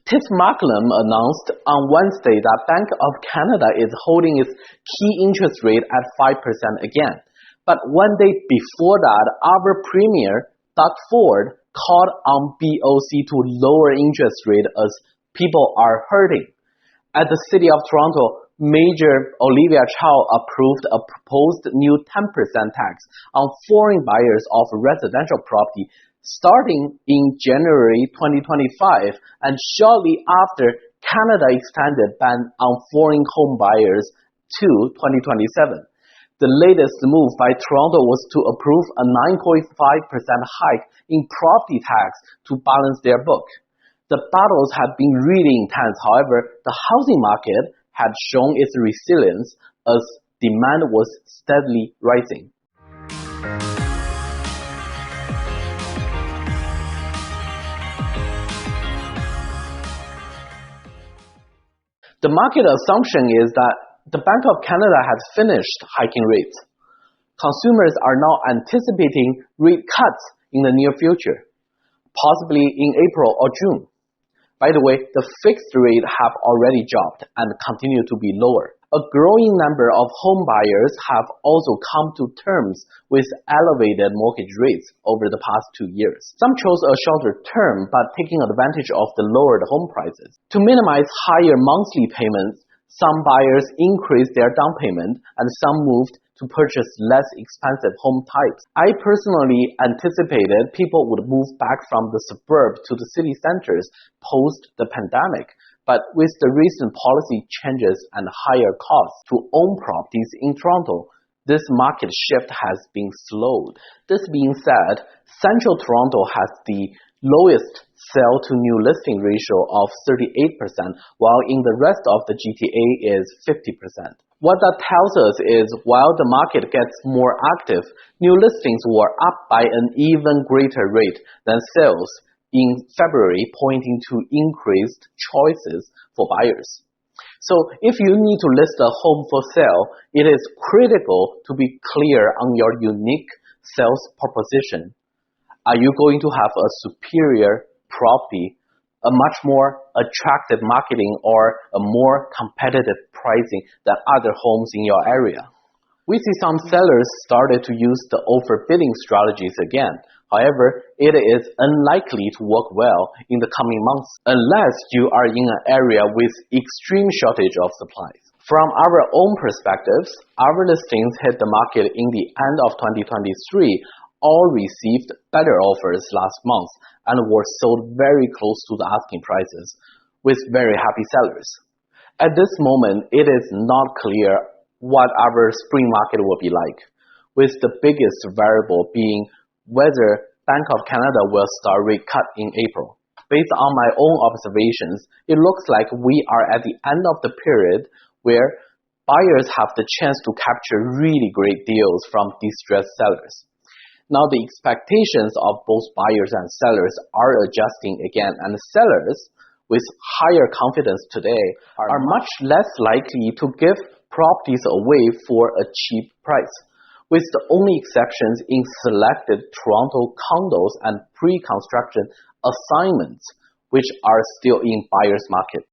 Tiff Macklem announced on Wednesday that Bank of Canada is holding its key interest rate at 5% again. But one day before that, our Premier, Doug Ford, called on BOC to lower interest rate as people are hurting. At the City of Toronto, Mayor Olivia Chow approved a proposed new 10% tax on foreign buyers of residential property starting in January 2025 and shortly after Canada extended ban on foreign home buyers to 2027. The latest move by Toronto was to approve a 9.5% hike in property tax to balance their book. The battles had been really intense. However, the housing market had shown its resilience as demand was steadily rising. The market assumption is that the Bank of Canada has finished hiking rates. Consumers are now anticipating rate cuts in the near future, possibly in April or June. By the way, the fixed rate have already dropped and continue to be lower. A growing number of home buyers have also come to terms with elevated mortgage rates over the past 2 years. Some chose a shorter term but taking advantage of the lowered home prices. To minimize higher monthly payments, some buyers increased their down payment and some moved to purchase less expensive home types. I personally anticipated people would move back from the suburbs to the city centers post the pandemic. But with the recent policy changes and higher costs to own properties in Toronto, this market shift has been slowed. This being said, Central Toronto has the lowest sell-to-new listing ratio of 38%, while in the rest of the GTA is 50%. What that tells us is while the market gets more active, new listings were up by an even greater rate than sales in February, pointing to increased choices for buyers. So if you need to list a home for sale, it is critical to be clear on your unique sales proposition. Are you going to have a superior property, a much more attractive marketing, or a more competitive pricing than other homes in your area? We see some sellers started to use the overbidding strategies again. However, it is unlikely to work well in the coming months unless you are in an area with extreme shortage of supplies. From our own perspectives, our listings hit the market in the end of 2023 all received better offers last month and were sold very close to the asking prices with very happy sellers. At this moment, it is not clear what our spring market will be like, with the biggest variable being whether Bank of Canada will start rate cut in April. Based on my own observations, it looks like we are at the end of the period where buyers have the chance to capture really great deals from distressed sellers. Now the expectations of both buyers and sellers are adjusting again, and sellers with higher confidence today are much less likely to give properties away for a cheap price, with the only exceptions in selected Toronto condos and pre-construction assignments, which are still in buyer's market.